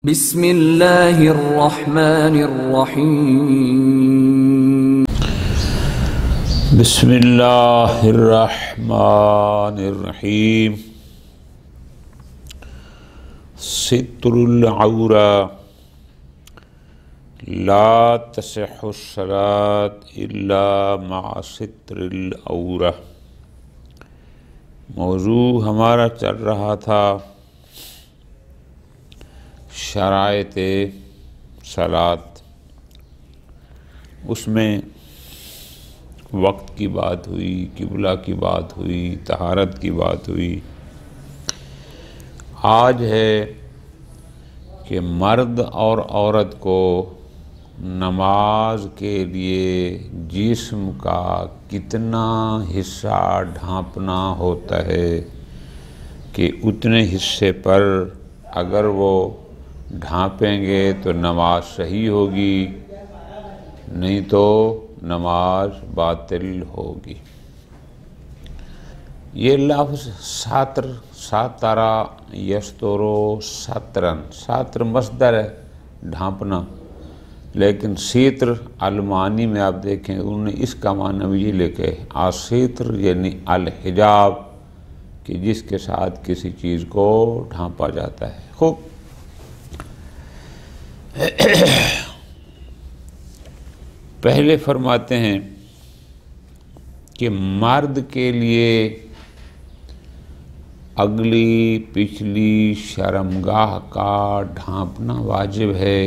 بسم اللہ الرحمن الرحیم بسم اللہ الرحمن الرحیم ستر العورہ لا تصح الصلاۃ الا مع ستر العورہ۔ موضوع ہمارا چل رہا تھا شرائط صلاۃ، اس میں وقت کی بات ہوئی، قبلہ کی بات ہوئی، طہارت کی بات ہوئی۔ آج ہے کہ مرد اور عورت کو نماز کے لیے جسم کا کتنا حصہ ڈھانپنا ہوتا ہے کہ اتنے حصے پر اگر وہ ڈھانپیں گے تو نماز صحیح ہوگی، نہیں تو نماز باطل ہوگی۔ یہ لفظ ساتر، ساترا یسترو ساترن، ساتر مصدر ہے ڈھانپنا، لیکن سیتر المعانی میں آپ دیکھیں انہوں نے اس کا معنی بھی یہ لکھے آسیتر یعنی الحجاب، کہ جس کے ساتھ کسی چیز کو ڈھانپا جاتا ہے۔ خوب، پہلے فرماتے ہیں کہ مرد کے لیے اگلی پچھلی شرمگاہ کا ڈھانپنا واجب ہے،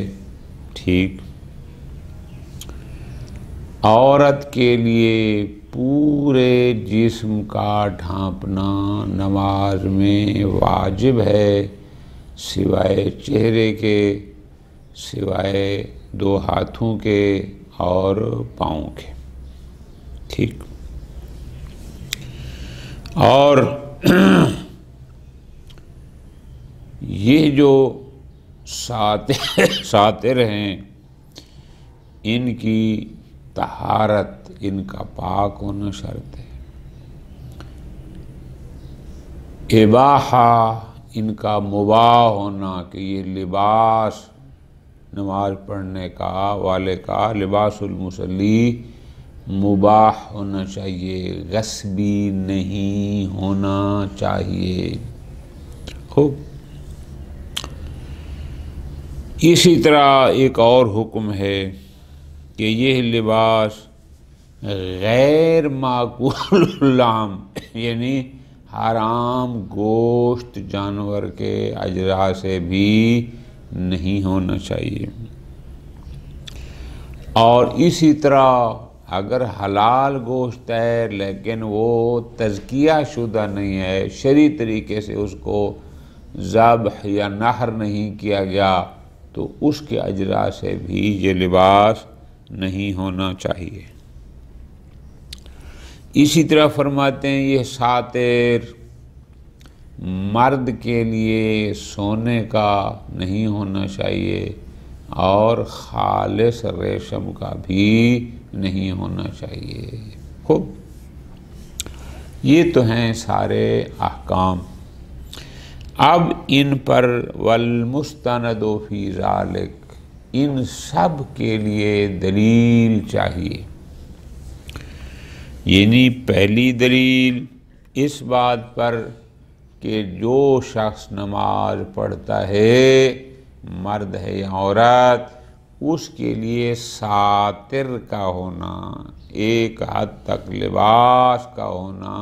ٹھیک۔ عورت کے لیے پورے جسم کا ڈھانپنا نماز میں واجب ہے، سوائے چہرے کے، سوائے دو ہاتھوں کے اور پاؤں کے، ٹھیک۔ اور یہ جو ساتر ہیں ان کی طہارت، ان کا پاک ہونا شرط ہے۔ اباحہ، ان کا مباح ہونا، کہ یہ لباس نماز پڑھنے کا والے کا لباس المصلی مباح ہونا چاہیے، غصبی نہیں ہونا چاہیے۔ خوب، اسی طرح ایک اور حکم ہے کہ یہ لباس غیر معقول اللحم یعنی حرام گوشت جانور کے اجزاء سے بھی نہیں ہونا چاہیے۔ اور اسی طرح اگر حلال گوشت ہے لیکن وہ تزکیہ شدہ نہیں ہے، شرعی طریقے سے اس کو ذبح یا نحر نہیں کیا گیا، تو اس کے اجزاء سے بھی یہ لباس نہیں ہونا چاہیے۔ اسی طرح فرماتے ہیں یہ ساتر مرد کے لیے سونے کا نہیں ہونا چاہیے اور خالص ریشم کا بھی نہیں ہونا چاہیے۔ خوب، یہ تو ہیں سارے احکام۔ اب ان پر والمستند فی ذالک، ان سب کے لیے دلیل چاہیے۔ یعنی پہلی دلیل اس بات پر کہ جو شخص نماز پڑھتا ہے، مرد ہے یا عورت، اس کے لیے ساتر کا ہونا، ایک حد تک لباس کا ہونا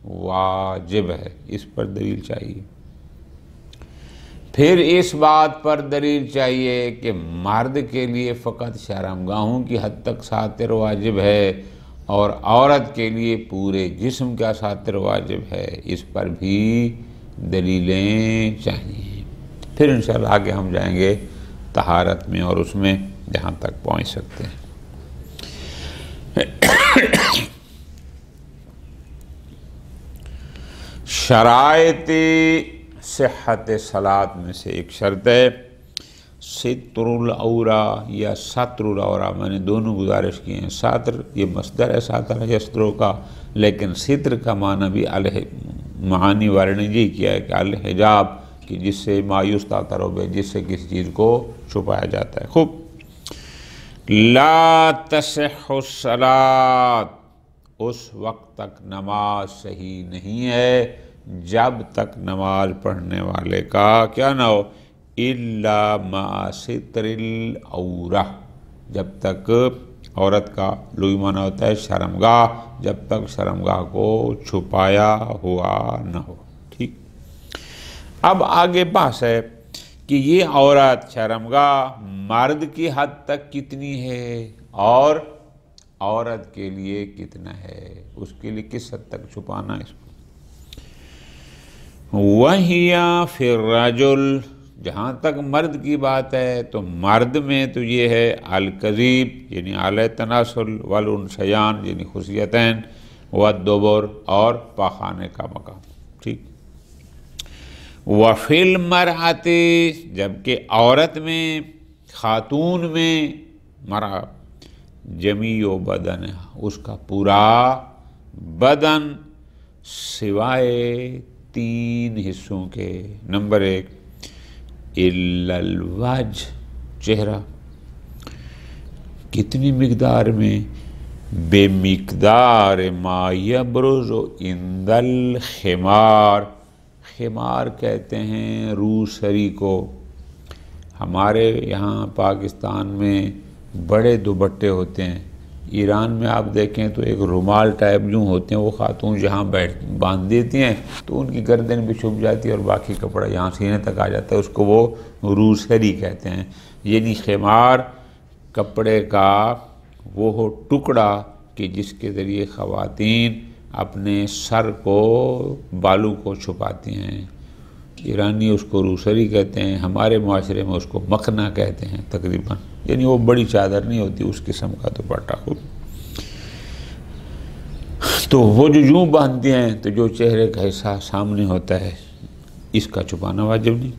واجب ہے، اس پر دلیل چاہیے۔ پھر اس بات پر دلیل چاہیے کہ مرد کے لیے فقط شرمگاہوں کی حد تک ساتر واجب ہے اور عورت کے لیے پورے جسم کا ساتر واجب ہے، اس پر بھی دلیلیں چاہیے۔ پھر انشاءاللہ آگے ہم جائیں گے طہارت میں اور اس میں جہاں تک پہنچ سکتے ہیں۔ شرائط صحت صلاۃ میں سے ایک شرط ہے ستر العورہ یا ستر العورہ، میں نے دونوں گزارش کی ہیں۔ ساتر یہ مصدر ہے ساتر یسترو کا، لیکن ستر کا معنی بھی معانی والے نے یہ کیا ہے کہ الحجاب، کہ جس سے مایوس تاتروب ہے، جس سے کسی چیز کو چھپایا جاتا ہے۔ خوب، لا تصح الصلاۃ، اس وقت تک نماز صحیح نہیں ہے جب تک نماز پڑھنے والے کا کیا نہ ہو، الا مع ستر العورہ، جب تک عورت کا لغوی معنی ہوتا ہے شرمگاہ، جب تک شرمگاہ کو چھپایا ہوا نہ ہو۔ ٹھیک، اب آگے بحث ہے کہ یہ عورت شرمگاہ مرد کی حد تک کتنی ہے اور عورت کے لیے کتنا ہے، اس کے لیے کس حد تک چھپانا ہے اس کو۔ وَهِيَ فِي الرَّجُلِ، جہاں تک مرد کی بات ہے تو مرد میں تو یہ ہے الکذیب یعنی اعلی تناسل، والانثیان یعنی خصیتین، والدبر اور پاخانے کا مقام۔ ٹھیک، وَفِي الْمَرْأَةِ، جبکہ عورت میں، خاتون میں، مرأة، جمیع بدن، اس کا پورا بدن سوائے 3 حصوں کے۔ نمبر 1 الا الوجه، چہرہ، کتنی مقدار میں، بے مقدار ما یبرز عند الخمار، خمار کہتے ہیں روسری کو۔ ہمارے یہاں پاکستان میں بڑے دوپٹے ہوتے ہیں، ایران میں آپ دیکھیں تو ایک رومال ٹائپ جو ہوتے ہیں، وہ خاتون جہاں باندھ دیتی ہیں تو ان کی گردن بھی چھپ جاتی ہے اور باقی کپڑا یہاں سینے تک آ جاتا ہے، اس کو وہ روسری کہتے ہیں۔ یعنی خمار کپڑے کا وہ ٹکڑا کہ جس کے ذریعے خواتین اپنے سر کو، بالوں کو چھپاتی ہیں۔ ایرانی اس کو روسری کہتے ہیں، ہمارے معاشرے میں اس کو مکھنا کہتے ہیں تقریباً، یعنی وہ بڑی چادر نہیں ہوتی، اس قسم کا دوپٹہ۔ خود تو وہ جو یوں باندھتے ہیں تو جو چہرے کا حصہ سامنے ہوتا ہے اس کا چھپانا واجب نہیں۔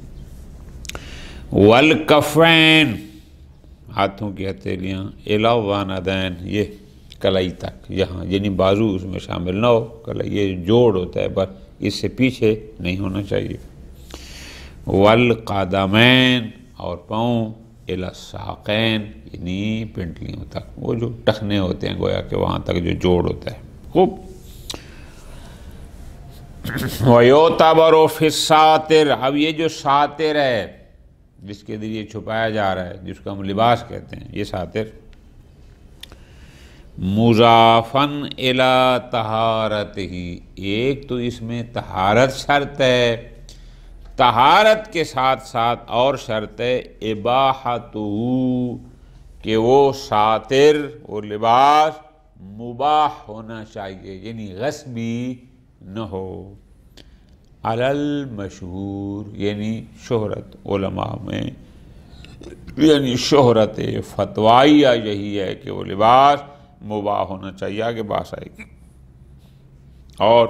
والکفین، ہاتھوں کی ہتھیلیاں، الی الذانتین، یہ کلائی تک، یہاں یعنی بازو اس میں شامل نہ ہو، کلائی یہ جوڑ ہوتا ہے بس، اس سے پیچھے نہیں ہونا چاہیے۔ والقدمین، اور پاؤں، الی الساقین، یعنی پنڈلیوں تک، وہ جو ٹخنے ہوتے ہیں گویا کہ وہاں تک جو جوڑ ہوتا ہے۔ خوب، وَيُعْتَبَرُ فِي السَّاتِرِ، اب یہ جو ساتر ہے جس کے ذریعے چھپایا جا رہا ہے، جس کو ہم لباس کہتے ہیں، یہ ساتر مضافاً الی طہارتہ، ایک تو اس میں طہارت شرط ہے، طہارت کے ساتھ ساتھ اور شرط ہے اباحتہ، کہ وہ ساتر، وہ لباس مباح ہونا چاہیے، یعنی غصبی نہ ہو۔ علی المشہور، یعنی شہرت علماء میں، یعنی شہرت فتوائیہ یہی ہے کہ وہ لباس مباح ہونا چاہیے، آگے بات آئے گی۔ اور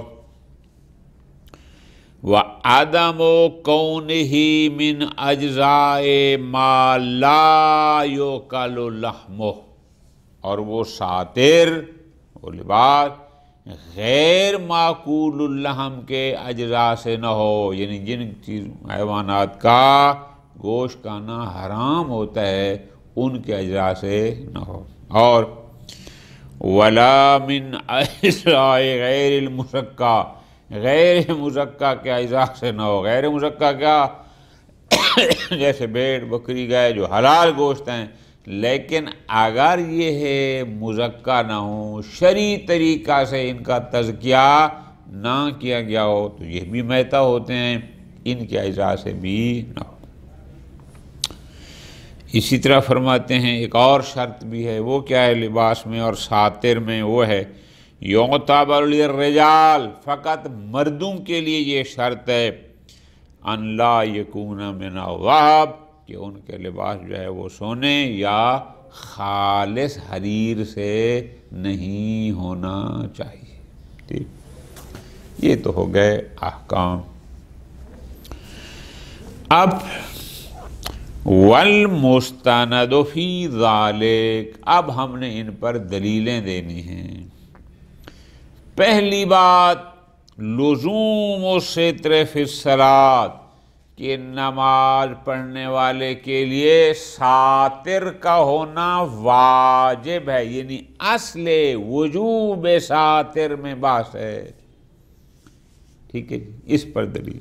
وَعَدَمُ كَوْنِهِ مِنْ أَجْزَاءِ مَا لَا يُؤْكَلُ لَحْمُهُ، اور وہ ساتر، وہ لباس غیر معقول اللحم کے اجزاء سے نہ ہو، یعنی جن حیوانات کا گوشت کھانا حرام ہوتا ہے ان کے اجزاء سے نہ ہو۔ اور ولا من اجزاء غیر المزکا، غیر مزکا کے اجزاء سے نہ ہو۔ غیر مزکا کیا؟ جیسے بھیڑ، بکری، گائے جو حلال گوشت ہیں، لیکن اگر یہ ہے مزکا نہ ہو، شرعی طریقہ سے ان کا تزکیہ نہ کیا گیا ہو تو یہ بھی میتہ ہوتے ہیں، ان کے اجزاء سے بھی نہ ہو۔ اسی طرح فرماتے ہیں ایک اور شرط بھی ہے، وہ کیا ہے لباس میں اور ساتر میں؟ وہ ہے یعتبر للرجال، فقط مردوں کے لیے یہ شرط ہے، ان لا یکون من الذہب، کہ ان کے لباس جو ہے وہ سونے یا خالص حریر سے نہیں ہونا چاہیے۔ ٹھیک، یہ تو ہو گئے احکام۔ اب والمستند فی ذالک، اب ہم نے ان پر دلیلیں دینی ہیں۔ پہلی بات، لزوم الستر فی الصلاۃ، کہ نماز پڑھنے والے کے لیے ساتر کا ہونا واجب ہے، یعنی اصل وجوب ساتر میں بحث ہے، ٹھیک ہے جی، اس پر دلیل۔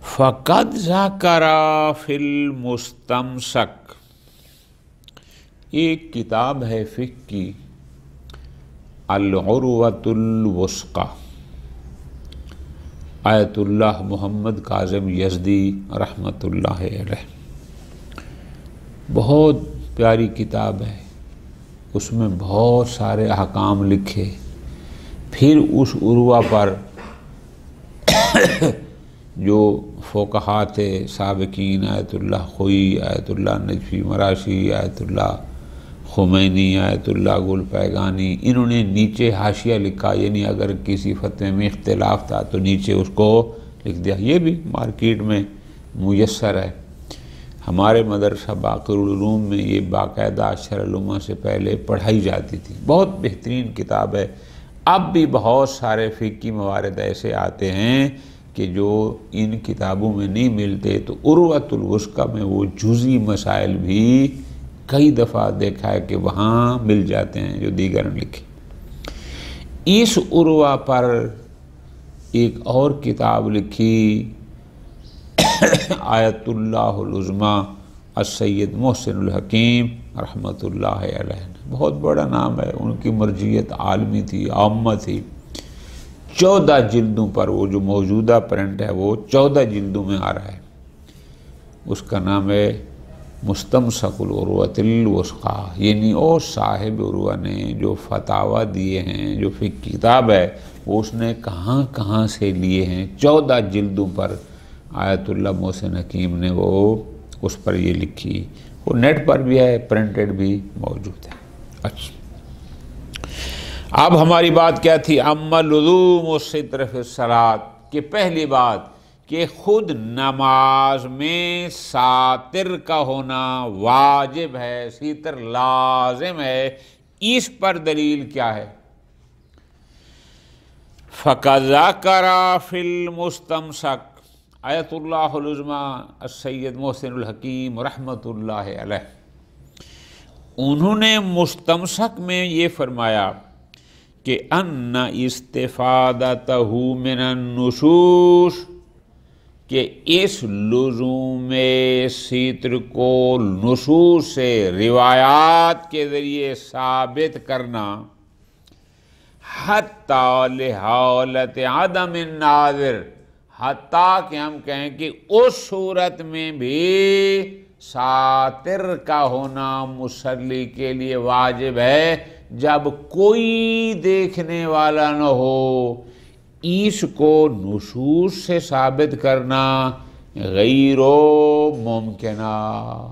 فَقَدْ ذَكَرَ فِي الْمُسْتَمْسَكِ، ایک کتاب ہے فقہ کی، العروۃ الوثقی، آیت اللہ محمد کاظم یزدی رحمۃ اللہ علیہ، بہت پیاری کتاب ہے، اس میں بہت سارے احکام لکھے، پھر اس عروہ پر جو فقہاء تھے سابقین، آیت اللہ خوئی، آیت اللہ نجفی مراشی، آیت اللہ خمینی، آیت اللہ گل پیگانی، انہوں نے نیچے حاشیہ لکھا، یعنی اگر کسی فتوے میں اختلاف تھا تو نیچے اس کو لکھ دیا۔ یہ بھی مارکیٹ میں میسر ہے، ہمارے مدرسہ باقر العلوم میں یہ باقاعدہ اشہر علومہ سے پہلے پڑھائی جاتی تھی، بہت بہترین کتاب ہے۔ اب بھی بہت سارے فقہی موارد ایسے آتے ہیں کہ جو ان کتابوں میں نہیں ملتے، تو عروۃ الوثقی میں وہ جزئی مسائل بھی کئی دفعہ دیکھا ہے کہ وہاں مل جاتے ہیں جو دیگر نے لکھے۔ اس عروہ پر ایک اور کتاب لکھی آیت اللہ العظمی السید محسن الحکیم رحمۃ اللہ علیہ، بہت بڑا نام ہے، ان کی مرجعیت عالمی تھی، عامہ تھی۔ 14 جلدوں پر، وہ جو موجودہ پرنٹ ہے وہ 14 جلدوں میں آ رہا ہے، اس کا نام ہے مستمسک العروۃ الوثقی، یعنی وہ صاحب عروہ نے جو فتاویٰ دیے ہیں، جو فقہ کتاب ہے وہ اس نے کہاں کہاں سے لیے ہیں، 14 جلدوں پر آیت اللہ محسن حکیم نے وہ اس پر یہ لکھی، وہ نیٹ پر بھی ہے، پرنٹڈ بھی موجود ہے۔ اچھا، اب ہماری بات کیا تھی؟ اما لزوم الستر فی الصلاۃ، کہ پہلی بات کہ خود نماز میں ساتر کا ہونا واجب ہے، ستر لازم ہے، اس پر دلیل کیا ہے؟ فَقَدْ ذَكَرَ فِي الْمُسْتَمْسَكِ، آیت اللہ العظمی السید محسن الحکیم رحمۃ اللہ علیہ، انہوں نے مستمسک میں یہ فرمایا کہ ان استفادتہ من النصوص، کہ اس لزوم ستر کو نصوص سے، روایات کے ذریعے ثابت کرنا، حتی لحالت عدم الناظر، حتیٰ کہ ہم کہیں کہ اس صورت میں بھی ساتر کا ہونا مصلی کے لیے واجب ہے جب کوئی دیکھنے والا نہ ہو، اس کو نصوص سے ثابت کرنا غیر ممکنہ۔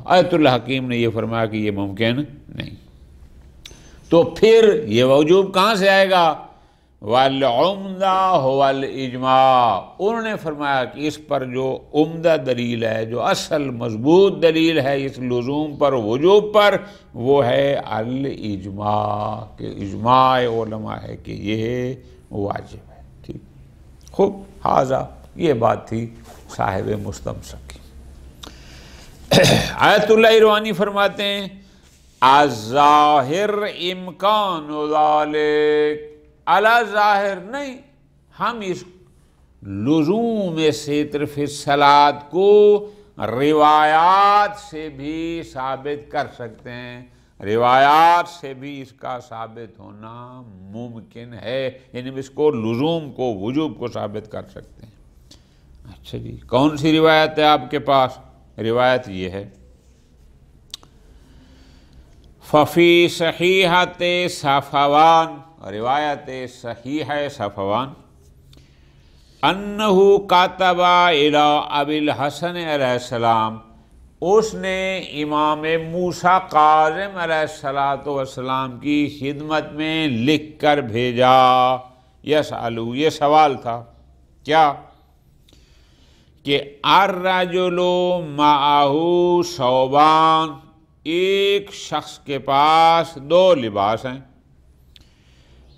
آیت اللہ حکیم نے یہ فرمایا کہ یہ ممکن نہیں، تو پھر یہ وجوب کہاں سے آئے گا؟ والعمدہ هو الاجماع، انہوں نے فرمایا کہ اس پر جو عمدہ دلیل ہے، جو اصل مضبوط دلیل ہے اس لزوم پر، وجوب پر، وہ ہے الاجماع، کہ اجماع علماء ہے کہ یہ واجب ہے۔ ٹھیک، خوب، حاضہ، یہ بات تھی صاحب مستمسک کی۔ آیت اللہ روانی فرماتے ہیں الظاہر امکان ذالک، علی ظاہر نہیں، ہم اس لزوم ستر فی الصلاۃ کو روایات سے بھی ثابت کر سکتے ہیں، روایات سے بھی اس کا ثابت ہونا ممکن ہے، یعنی اس کو لزوم کو، وجوب کو ثابت کر سکتے ہیں۔ اچھا جی، کون سی روایت ہے آپ کے پاس؟ روایت یہ ہے، ففی صحیحۃ صفوان، روایت صحیح صفوان، انہ کاتب الی ابی الحسن علیہ السلام، اس نے امام موسیٰ کاظم علیہ السلام کی خدمت میں لکھ کر بھیجا، یسألو، یہ سوال تھا، کیا؟ کہ الرجل معہ ثوبان، ایک شخص کے پاس 2 لباس ہیں،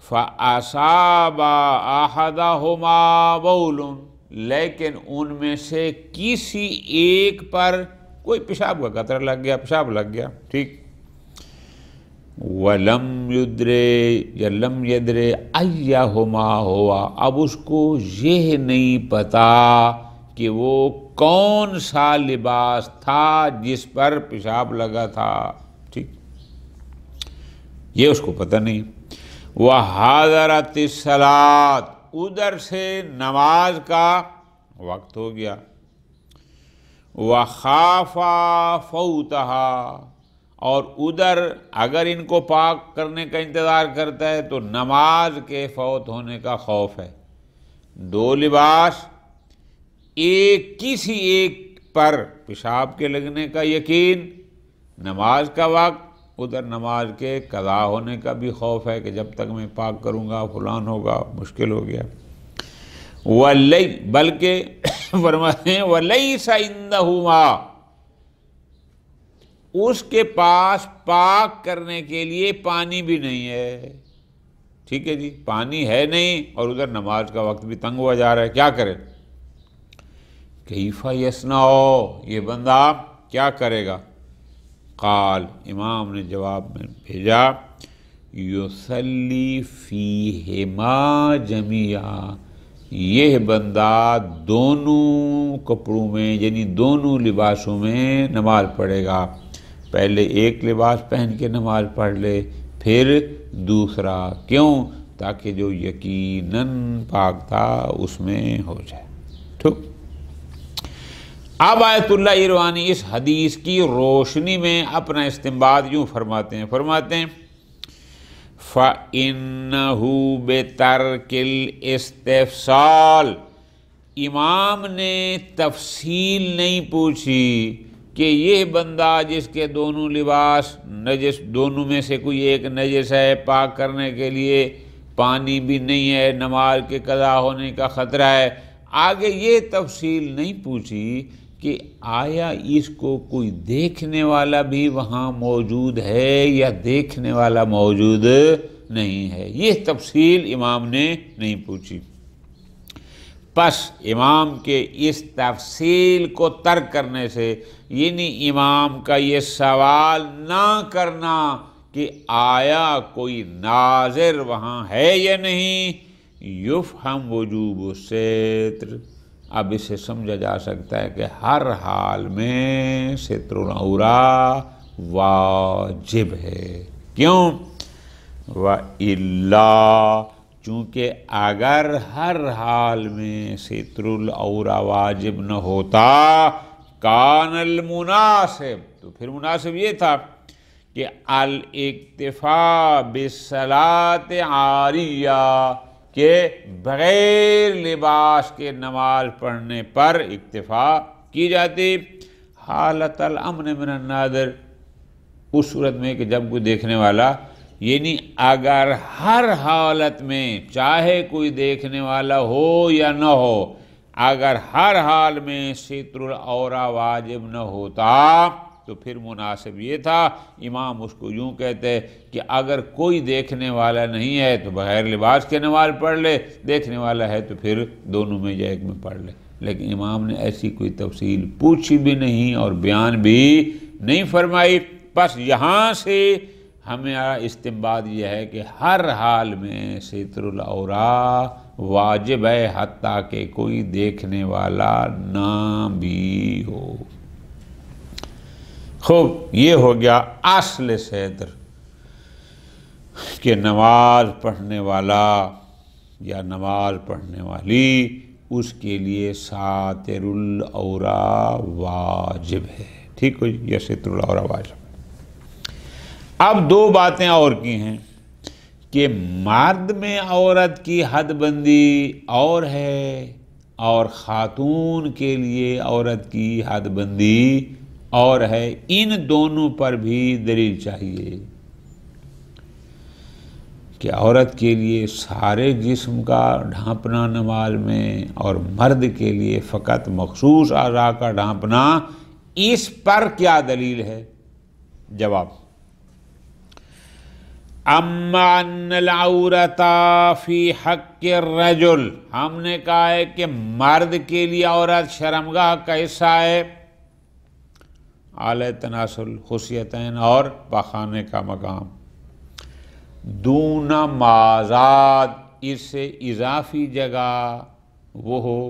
فَأَصَابَ أَحَدَهُمَا بَوْلٌ، لیکن ان میں سے کسی ایک پر کوئی پیشاب کا قطرہ لگ گیا، پیشاب لگ گیا، ٹھیک، وَلَمْ يُدْرِ یا لَمْ يَدْرِ أَيَّهُمَا ہوا، اب اس کو یہ نہیں پتا کہ وہ کون سا لباس تھا جس پر پیشاب لگا تھا، ٹھیک، یہ اس کو پتہ نہیں۔ وَحَضَرَتِ الصَّلَاةُ، ادھر سے نماز کا وقت ہو گیا۔ وَخَافَ فَوْتَهَا، اور ادھر اگر ان کو پاک کرنے کا انتظار کرتا ہے تو نماز کے فوت ہونے کا خوف ہے۔ دو لباس، ایک کسی ایک پر پیشاب کے لگنے کا یقین، نماز کا وقت، ادھر نماز کے قضا ہونے کا بھی خوف ہے کہ جب تک میں پاک کروں گا فلان ہوگا، مشکل ہو گیا۔ بلکہ فرماتے ہیں وَلَيْسَ عِندَهُ مَاءٌ، اس کے پاس پاک کرنے کے لیے پانی بھی نہیں ہے، ٹھیک ہے جی، پانی ہے نہیں اور ادھر نماز کا وقت بھی تنگ ہوا جا رہا ہے، کیا کرے؟ کیف یصنع، یہ بندہ کیا کرے گا؟ قال، امام نے جواب میں بھیجا، یصلی فیہما جمیعا، یہ بندہ دونوں کپڑوں میں یعنی دونوں لباسوں میں نماز پڑھے گا، پہلے ایک لباس پہن کے نماز پڑھ لے پھر دوسرا، کیوں؟ تاکہ جو یقیناً پاک تھا اس میں ہو جائے، ٹھیک۔ اب آیت اللہ ایروانی اس حدیث کی روشنی میں اپنا استنباط یوں فرماتے ہیں فَإِنَّهُ بِتَرْكِ الْإِسْتِفْصَالِ، امام نے تفصیل نہیں پوچھی کہ یہ بندہ جس کے دونوں لباس نجس، دونوں میں سے کوئی ایک نجس ہے، پاک کرنے کے لیے پانی بھی نہیں ہے، نماز کے قضا ہونے کا خطرہ ہے، آگے یہ تفصیل نہیں پوچھی کہ آیا اس کو کوئی دیکھنے والا بھی وہاں موجود ہے یا دیکھنے والا موجود نہیں ہے، یہ تفصیل امام نے نہیں پوچھی۔ پس امام کے اس تفصیل کو ترک کرنے سے، یعنی امام کا یہ سوال نہ کرنا کہ آیا کوئی ناظر وہاں ہے یا نہیں، یفہم وجوب الستر، اب اسے سمجھا جا سکتا ہے کہ ہر حال میں ستر العورا واجب ہے، کیوں؟ وَإِلَّا، چونکہ اگر ہر حال میں ستر العورا واجب نہ ہوتا، کان المناسب، تو پھر مناسب یہ تھا کہ الاکتفاء بالصلاۃ عاریہ، کہ بغیر لباس کے نماز پڑھنے پر اکتفا کی جاتی، حالت الامن من الناظر، اس صورت میں کہ جب کوئی دیکھنے والا، یعنی اگر ہر حالت میں چاہے کوئی دیکھنے والا ہو یا نہ ہو، اگر ہر حال میں ستر العورا واجب نہ ہوتا تو پھر مناسب یہ تھا، امام اس کو یوں کہتے کہ اگر کوئی دیکھنے والا نہیں ہے تو بغیر لباس کے نماز پڑھ لے، دیکھنے والا ہے تو پھر دونوں میں یا ایک میں پڑھ لے، لیکن امام نے ایسی کوئی تفصیل پوچھی بھی نہیں اور بیان بھی نہیں فرمائی۔ بس یہاں سے ہمارا استنباط یہ ہے کہ ہر حال میں ستر العورا واجب ہے، حتیٰ کہ کوئی دیکھنے والا نہ بھی ہو۔ خوب، یہ ہو گیا اصل ستر، کہ نماز پڑھنے والا یا نماز پڑھنے والی، اس کے لیے ساتر العورا واجب ہے، ٹھیک ہو جی، یا ستر العورا واجب ہے۔ اب دو باتیں اور کی ہیں کہ مرد میں عورت کی حد بندی اور ہے اور خاتون کے لیے عورت کی حد بندی اور ہے، ان دونوں پر بھی دلیل چاہیے کہ عورت کے لیے سارے جسم کا ڈھانپنا نماز میں اور مرد کے لیے فقط مخصوص اعضاء کا ڈھانپنا، اس پر کیا دلیل ہے؟ جواب، اما ان العورۃ فی حق الرجل، ہم نے کہا ہے کہ مرد کے لیے عورت شرمگاہ کا حصہ ہے، اعلی تناسل خصیتین اور پاخانے کا مقام، دون مازاد، اس سے اضافی جگہ وہ ہو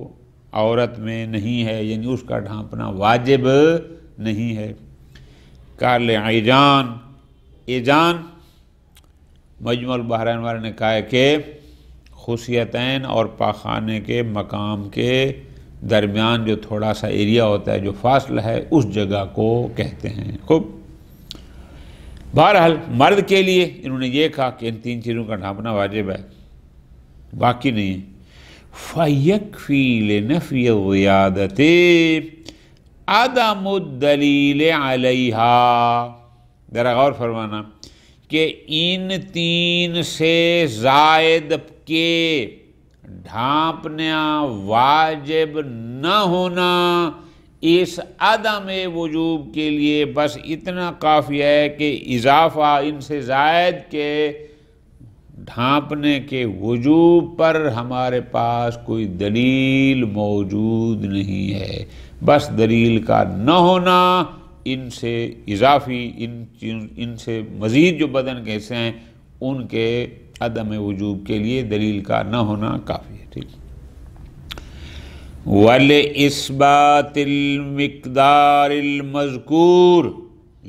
عورت میں نہیں ہے، یعنی اس کا ڈھانپنا واجب نہیں ہے۔ کال ایجان، ایجان مجمع البحرین والے نے کہا ہے کہ خصیتین اور پاخانے کے مقام کے درمیان جو تھوڑا سا ایریا ہوتا ہے، جو فاصلہ ہے، اس جگہ کو کہتے ہیں۔ خوب، بہرحال مرد کے لیے انہوں نے یہ کہا کہ ان تین چیزوں کا ڈھانپنا واجب ہے، باقی نہیں ہے۔ فَيَكْفِي لِنَفْيِ الزِّيَادَةِ عَدَمُ الدَّلِيلِ عَلَيْهَا، ذرا غور فرمانا کہ ان تین سے زائد کے ڈھانپنا واجب نہ ہونا اس عدم وجوب کے لیے بس اتنا کافی ہے کہ اضافہ ان سے زائد کے ڈھانپنے کے وجوب پر ہمارے پاس کوئی دلیل موجود نہیں ہے، بس دلیل کا نہ ہونا ان سے اضافی ان سے مزید جو بدن کے حصے ہیں ان کے عدم وجوب کے لیے دلیل کا نہ ہونا کافی ہے۔ ٹھیک، وَلِإِثْبَاتِ الْمِقْدَارِ الْمَذْكُورِ،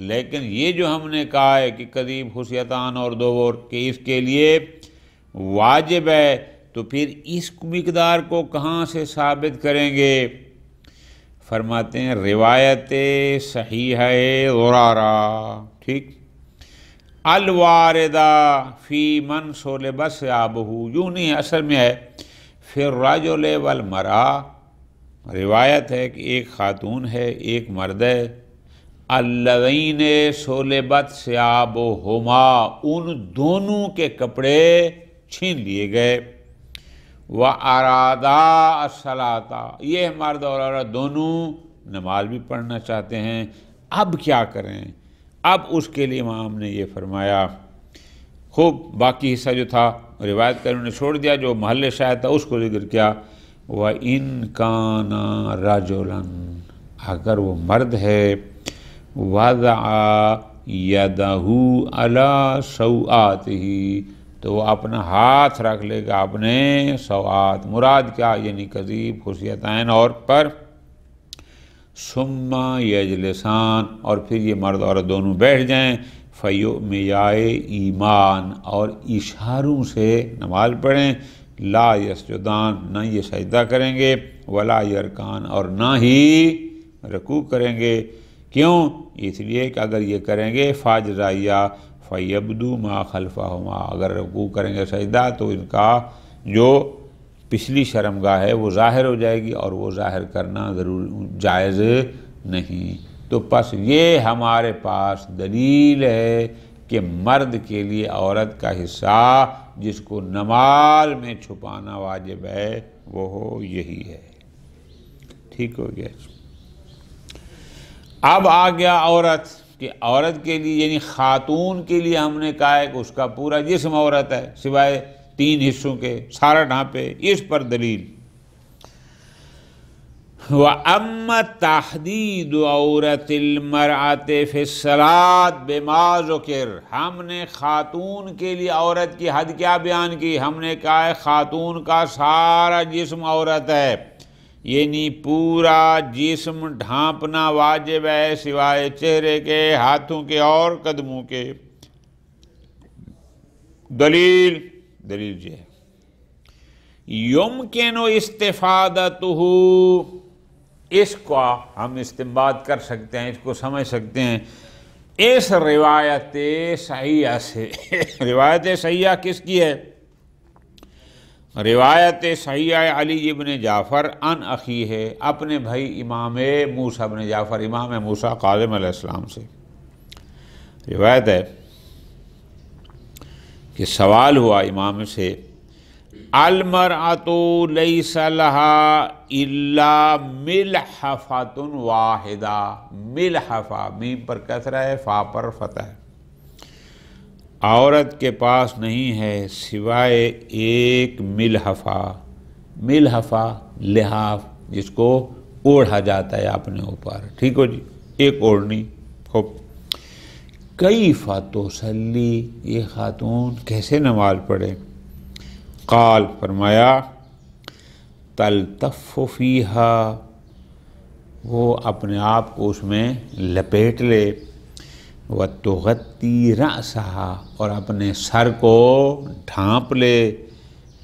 لیکن یہ جو ہم نے کہا ہے کہ قریب خصیتان اور دوور کہ اس کے لیے واجب ہے، تو پھر اس مقدار کو کہاں سے ثابت کریں گے؟ فرماتے ہیں روایت صحیحہ غرارہ، ٹھیک، الواردہ فی من صلب ثیابہ، یوں نہیں اصل میں ہے فی الرجل والمرأة، روایت ہے کہ ایک خاتون ہے ایک مرد ہے، اللذین صلبت ثیابہما، ان دونوں کے کپڑے چھین لیے گئے، وَأَرَادَا الصَّلَاةَ، یہ مرد اور عورت دونوں نماز بھی پڑھنا چاہتے ہیں، اب کیا کریں؟ اب اس کے لیے امام نے یہ فرمایا، خوب باقی حصہ جو تھا روایت کا انہوں نے چھوڑ دیا، جو محل شاہد تھا اس کو ذکر کیا، وَإِن كَانَ رَجُلًا، اگر وہ مرد ہے، وَضَعَ يَدَهُ عَلَى سَوْآتِهِ، تو وہ اپنا ہاتھ رکھ لے گا اپنے سوآت، مراد کیا؟ یعنی قضیب خصیتین اور پر، ثم یجلسان، اور پھر یہ مرد اور دونوں بیٹھ جائیں، فیؤمنیائے ایمان، اور اشاروں سے نماز پڑھیں، لا یسجدان، نہ یہ سجدہ کریں گے، ولا یرکان، اور نہ ہی رکوع کریں گے، کیوں؟ اس لیے کہ اگر یہ کریں گے فاجرائیہ فیبدو ما خلفہما، اگر رکوع کریں گے سجدہ تو ان کا جو پچھلی شرمگاہ ہے وہ ظاہر ہو جائے گی، اور وہ ظاہر کرنا ضرور جائز نہیں۔ تو پس یہ ہمارے پاس دلیل ہے کہ مرد کے لیے عورت کا حصہ جس کو نماز میں چھپانا واجب ہے وہ یہی ہے۔ ٹھیک ہو گیا؟ اب آ گیا عورت، کہ عورت کے لیے یعنی خاتون کے لیے ہم نے کہا ہے کہ اس کا پورا جسم عورت ہے سوائے تین حصوں کے، سارا ڈھانپے، اس پر دلیل۔ وَأَمَّا تَحْدِيدُ عَوْرَةِ الْمَرْأَةِ فِي الصَّلَاةِ بِمَا ذُكِرَ، ہم نے خاتون کے لیے عورت کی حد کیا بیان کی؟ ہم نے کہا ہے خاتون کا سارا جسم عورت ہے، یعنی پورا جسم ڈھانپنا واجب ہے سوائے چہرے کے، ہاتھوں کے اور قدموں کے۔ دلیل جو ہے یمکن استفادتہ، اس کو ہم استنباط کر سکتے ہیں، اس کو سمجھ سکتے ہیں اس روایت صحیحہ سے۔ روایت صحیحہ کس کی ہے؟ روایت صحیحہ علی ابن جعفر عن اخی ہے، اپنے بھائی امام موسیٰ ابن جعفر، امام موسیٰ کاظم علیہ السلام سے روایت ہے کہ سوال ہوا امام سے، المرأۃ لیس لہا الا ملحفۃ واحدہ، ملحفہ، میم پر کسرہ ہے، فا پر فتح ہے، عورت کے پاس نہیں ہے سوائے ایک ملحفہ لحاف جس کو اوڑھا جاتا ہے اپنے اوپر، ٹھیک ہو جی، ایک اوڑھنی. خوب. کیف تصلی، یہ خاتون کیسے نماز پڑھے؟ قال، فرمایا تلتف فیہا، وہ اپنے آپ کو اس میں لپیٹ لے، وتغطی رأسہا، اور اپنے سر کو ڈھانپ لے،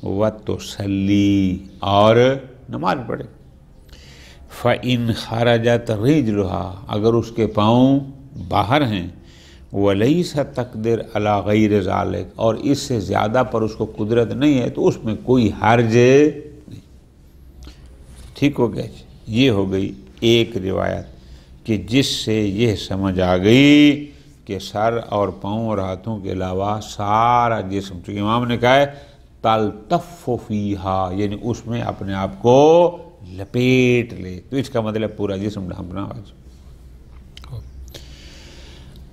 وتصلی، اور نماز پڑھے. فإن خرجت رجلہا، اگر اس کے پاؤں باہر ہیں، ولیس تقدر علی غیر ذالک، اور اس سے زیادہ پر اس کو قدرت نہیں ہے، تو اس میں کوئی حرج نہیں. ٹھیک ہو گیا. یہ ہو گئی ایک روایت کہ جس سے یہ سمجھ آ گئی کہ سر اور پاؤں اور ہاتھوں کے علاوہ سارا جسم، چونکہ امام نے کہا ہے تلتف فیہا، یعنی اس میں اپنے آپ کو لپیٹ لے، تو اس کا مطلب پورا جسم ڈھانپنا واجب.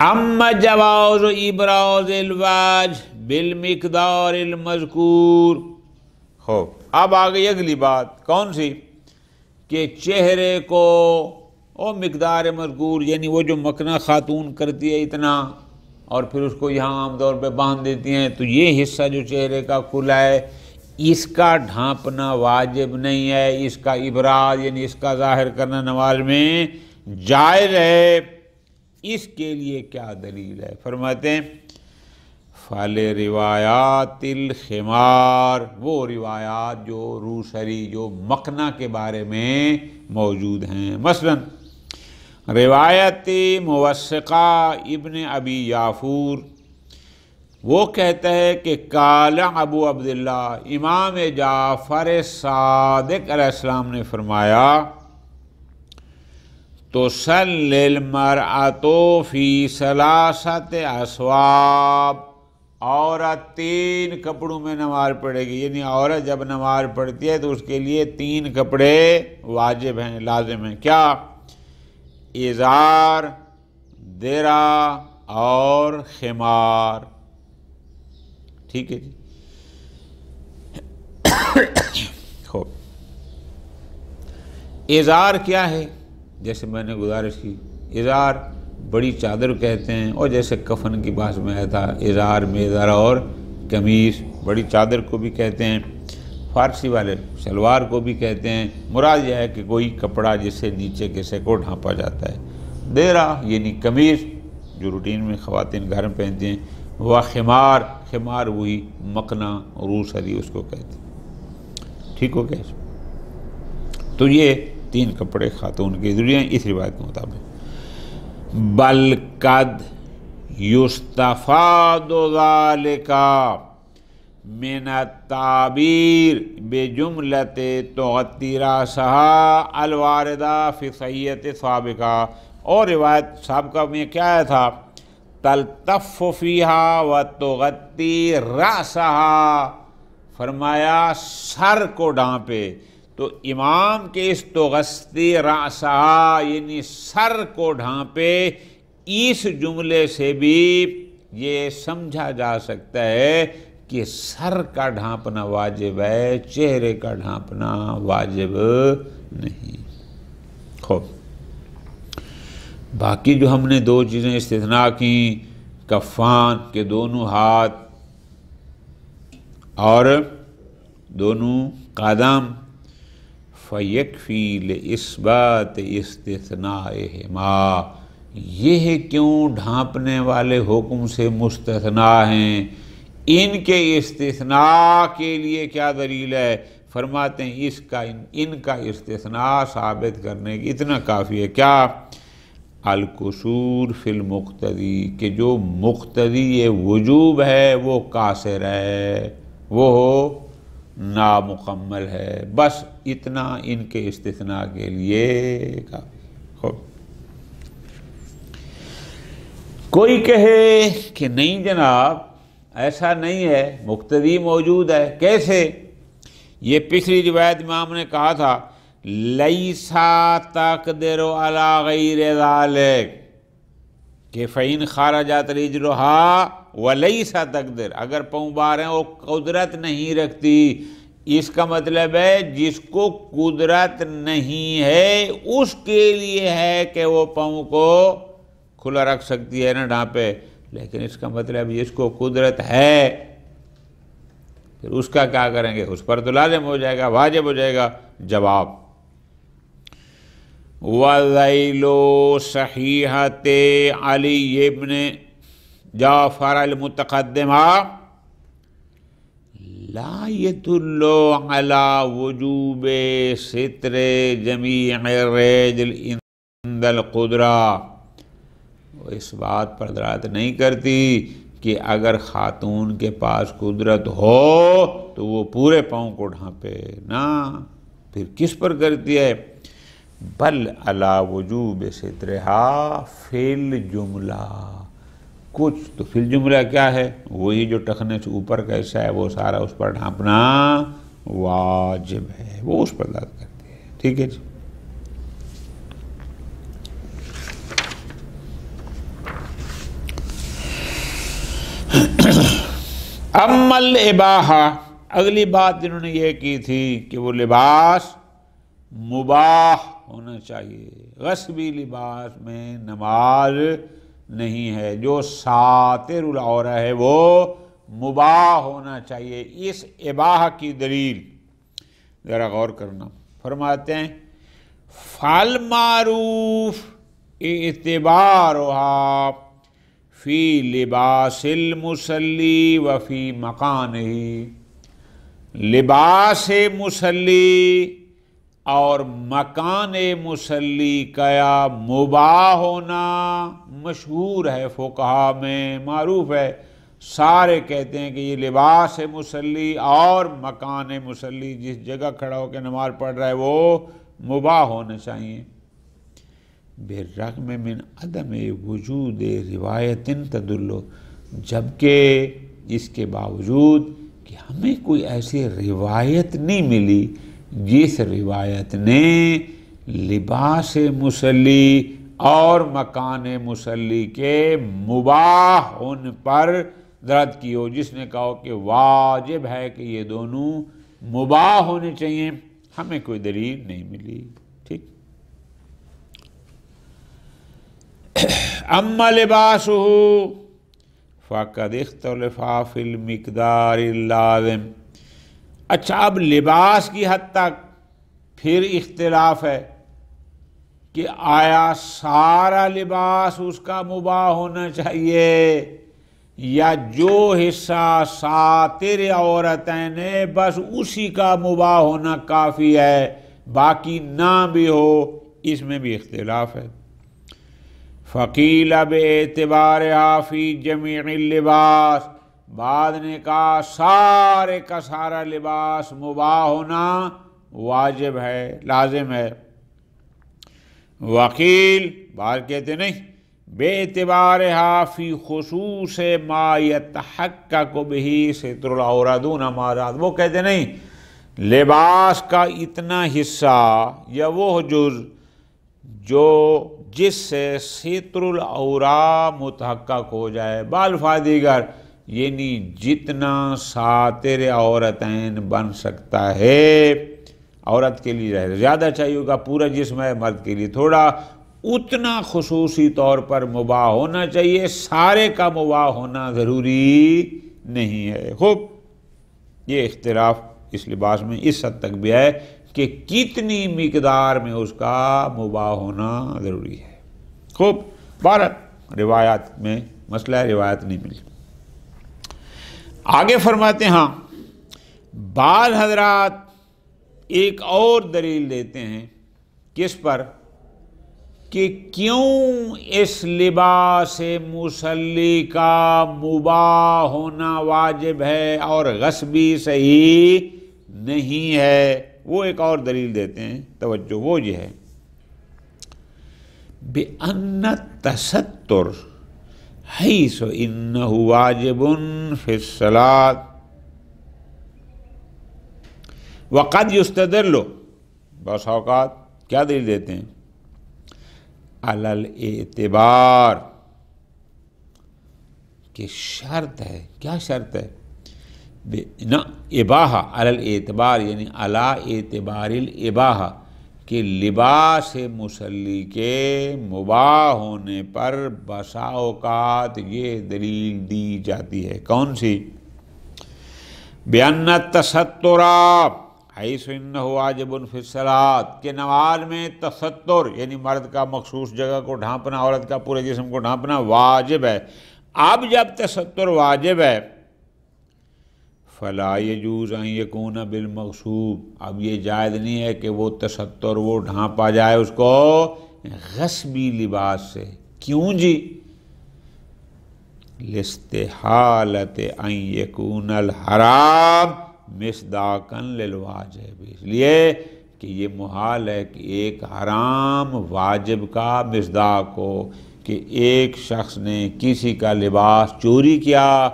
اما جواز ابراز الوجہ بالمقدار المذکور. ہو، اب آ گئی اگلی بات، کون سی؟ کہ چہرے کو او مقدار مذکور، یعنی وہ جو مکنہ خاتون کرتی ہے اتنا، اور پھر اس کو یہاں عام طور پہ باندھ دیتی ہیں، تو یہ حصہ جو چہرے کا کھلا ہے اس کا ڈھانپنا واجب نہیں ہے، اس کا ابراز یعنی اس کا ظاہر کرنا نماز میں جائز ہے. اس کے لیے کیا دلیل ہے؟ فرماتے ہیں فال روایات الخمار، وہ روایات جو روسری، جو مقنع کے بارے میں موجود ہیں. مثلا روایت موثقہ ابن ابی یافور، وہ کہتا ہے کہ قال ابو عبداللہ، امام جعفر صادق علیہ السلام نے فرمایا تصلی المرأۃ فی ثلاثۃ اثواب، عورت 3 کپڑوں میں نماز پڑھے گی. یعنی عورت جب نماز پڑھتی ہے تو اس کے لیے 3 کپڑے واجب ہیں، لازم ہیں. کیا؟ ازار، درع اور خمار. ٹھیک ہے جی. خوب. ازار کیا ہے؟ جیسے میں نے گزارش کی، ازار بڑی چادر کہتے ہیں، اور جیسے کفن کی بات میں آیا تھا ازار، میزر اور قمیص، بڑی چادر کو بھی کہتے ہیں. فارسی والے شلوار کو بھی کہتے ہیں. مراد یہ ہے کہ کوئی کپڑا جس سے نیچے کے حصے کو ڈھانپا جاتا ہے. دیرا یعنی قمیص جو روٹین میں خواتین گھر میں پہنتی ہیں. وہ خمار، خمار وہی مقنع روسری اس کو کہتے ہیں. ٹھیک ہو گیا. تو یہ 3 کپڑے خاتون کے ضروری ہیں اس روایت کے مطابق. بل قد یستفاد ذلک من التعبیر بجملۃ تغطی رأسہا الواردہ فی صحیحۃ سابقہ. اور روایت سابقہ میں کیا آیا تھا؟ تلتف فیہا وتغطی رأسہا، فرمایا سر کو ڈھانپے. تو امام کے اس تغطی رأسہا یعنی سر کو ڈھانپے، اس جملے سے بھی یہ سمجھا جا سکتا ہے کہ سر کا ڈھانپنا واجب ہے، چہرے کا ڈھانپنا واجب نہیں. خوب. باقی جو ہم نے 2 چیزیں استثناء کی، کفان کے دونوں ہاتھ اور دونوں قدم، فیکفی لإثبات استثنائہما، یہ کیوں ڈھانپنے والے حکم سے مستثنیٰ ہیں؟ ان کے استثناء کے لیے کیا دلیل ہے؟ فرماتے ہیں ان کا استثناء ثابت کرنے کی اتنا کافی ہے. کیا؟ القصور فی المقتدی، کہ جو مقتدی وجوب ہے وہ قاصر ہے، وہ نامکمل ہے. بس اتنا ان کے استثناء کے لیے کافی. خوب. کوئی کہے کہ نہیں جناب ایسا نہیں ہے، مقتدی موجود ہے. کیسے؟ یہ پچھلی روایت امام نے کہا تھا لیسا تقدر علی غیر ذالک، کہ فَإِنْ خَرَجَتْ رِجْلُهَا وَلَيْسَ تَقْدِرُ، اگر پاؤں باہر ہیں وہ قدرت نہیں رکھتی، اس کا مطلب ہے جس کو قدرت نہیں ہے اس کے لیے ہے کہ وہ پاؤں کو کھلا رکھ سکتی ہے نا ڈھانپے، لیکن اس کا مطلب جس کو قدرت ہے پھر اس کا کیا کریں گے؟ اس پر تو لازم ہو جائے گا، واجب ہو جائے گا۔ جواب وَذَيْلُ صَحِيحَةِ عَلِيِّ بْنِ جعفر المتقدمہ لا يدل على وجوب ستر جميع الرجل عند القدرہ، وہ اس بات پر دلالت نہیں کرتی کہ اگر خاتون کے پاس قدرت ہو تو وہ پورے پاؤں کو ڈھانپے، نہ، پھر کس پر کرتی ہے؟ بل علی وجوب سترہا فی الجملہ، کچھ تو فی الجملہ کیا ہے؟ وہی جو ٹخنے سے اوپر کا حصہ ہے وہ سارا اس پر ڈھانپنا واجب ہے، وہ اس پر دلالت کرتی ہے۔ ٹھیک ہے جی۔ اما الاباحہ، اگلی بات جنہوں نے یہ کی تھی کہ وہ لباس مباح ہونا چاہیے، غصبی لباس میں نماز نہیں ہے، جو ساتر العورہ ہے وہ مباح ہونا چاہیے۔ اس اباحہ کی دلیل ذرا غور کرنا، فرماتے ہیں فالمعروف اعتبارها فی لباس المصلی وفی مکانہ، لباس مصلی اور مکان مصلی کا مباح ہونا مشہور ہے، فقہا میں معروف ہے، سارے کہتے ہیں کہ یہ لباس مصلی اور مکان مصلی، جس جگہ کھڑا ہو کے نماز پڑھ رہا ہے وہ مباح ہونا چاہیے، بالرغم من عدم وجود روایت تدل، جبکہ اس کے باوجود کہ ہمیں کوئی ایسی روایت نہیں ملی جس روایت نے لباس مصلی اور مکان مصلی کے مباح ہونے پر دلالت کی ہو، جس نے کہا کہ واجب ہے کہ یہ دونوں مباح ہونے چاہیے، ہمیں کوئی دلیل نہیں ملی۔ ٹھیک۔ اما لباسہ فقد اختلف فی المقدار اللازم، اچھا اب لباس کی حد تک پھر اختلاف ہے کہ آیا سارا لباس اس کا مباح ہونا چاہیے یا جو حصہ ساتر عورتین ہے بس اسی کا مباح ہونا کافی ہے، باقی نہ بھی ہو، اس میں بھی اختلاف ہے۔ فقیل باعتبارہا فی جمیع اللباس، بعد نے کہا سارے کا سارا لباس مباح ہونا واجب ہے، لازم ہے۔ وقیل، بعد کہتے نہیں، بے اعتبارہا فی خصوص ما یتحقق بہ ستر العورہ دون ما ذاک، وہ کہتے نہیں لباس کا اتنا حصہ یا وہ جز جو جس سے ستر العورہ متحقق ہو جائے، بالفاظ دیگر یعنی جتنا ساتر عورتین بن سکتا ہے، عورت کے لیے زیادہ چاہیے ہوگا، پورا جسم ہے، مرد کے لیے تھوڑا، اتنا خصوصی طور پر مباح ہونا چاہیے، سارے کا مباح ہونا ضروری نہیں ہے۔ خوب، یہ اختلاف اس لباس میں اس حد تک بھی ہے کہ کتنی مقدار میں اس کا مباح ہونا ضروری ہے۔ خوب، بارہ روایات میں مسئلہ روایت نہیں ملی۔ آگے فرماتے ہیں، بعض حضرات ایک اور دلیل دیتے ہیں، کس پر؟ کہ کیوں اس لباس مصلی کا مباح ہونا واجب ہے اور غصبی صحیح نہیں ہے، وہ ایک اور دلیل دیتے ہیں، توجہ، وہ یہ ہے بِأَنَّ التَّسَتُّرَ حیث انہ واجب فی الصلاۃ وقد یستدل، بس اوقات کیا دلیل دیتے ہیں؟ علی الاعتبار، کہ شرط ہے. کیا شرط ہے؟ نہ اباحہ علی الاعتبار، یعنی علی اعتبار الاباحہ، کہ لباس مصلی کے مباح ہونے پر بسا اوقات یہ دلیل دی جاتی ہے. کون سی؟ بِأَنَّ التَّسَتُّرَ حیث انہ واجب فی الصلاۃ، کہ نماز میں تستر یعنی مرد کا مخصوص جگہ کو ڈھانپنا، عورت کا پورے جسم کو ڈھانپنا واجب ہے. اب جب تستر واجب ہے، فلا یجوز ان یکون بالمغصوب، اب یہ جائز نہیں ہے کہ وہ تستر وہ ڈھانپا جائے اس کو غصبی لباس سے. کیوں جی؟ لاستحالۃ ان یکون الحرام مصداقا للواجب، اس لیے کہ یہ محال ہے کہ ایک حرام واجب کا مصداق ہو، کہ ایک شخص نے کسی کا لباس چوری کیا،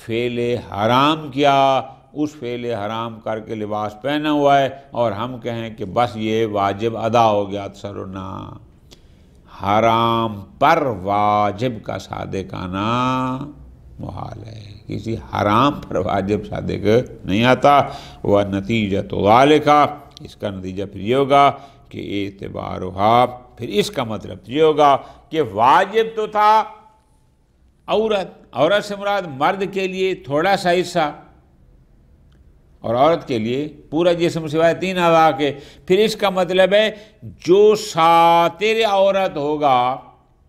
فعل حرام کیا، اس فعل حرام کر کے لباس پہنا ہوا ہے، اور ہم کہیں کہ بس یہ واجب ادا ہو گیا. تسرنا حرام پر واجب کا صادق آنا محال ہے، کسی حرام پر واجب صادق نہیں آتا. وہ نتیجہ تو ذالک، اس کا نتیجہ پھر یہ ہوگا کہ اعتبارھا، پھر اس کا مطلب یہ ہوگا کہ واجب تو تھا عورت سے مراد مرد کے لیے تھوڑا سا حصہ اور عورت کے لیے پورا جسم سوائے 3 اعضاء کے. پھر اس کا مطلب ہے جو ساتر عورت ہوگا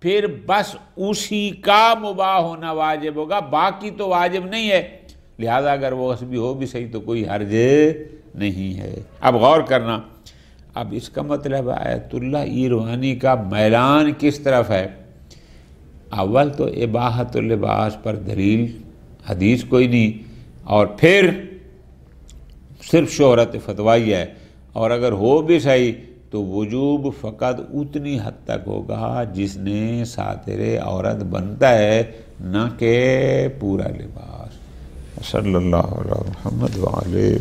پھر بس اسی کا مباح ہونا واجب ہوگا، باقی تو واجب نہیں ہے. لہذا اگر وہ غصبی ہو بھی صحیح تو کوئی حرج نہیں ہے. اب غور کرنا، اب اس کا مطلب آیت اللہ ایروانی کا میلان کس طرف ہے؟ اول تو اباحت اللباس پر دلیل حدیث کوئی نہیں، اور پھر صرف شہرت فتوائی ہے، اور اگر ہو بھی صحیح تو وجوب فقط اتنی حد تک ہوگا جس نے ساتر عورت بنتا ہے، نہ کہ پورا لباس. صلی اللہ علیہ محمد وعلیہ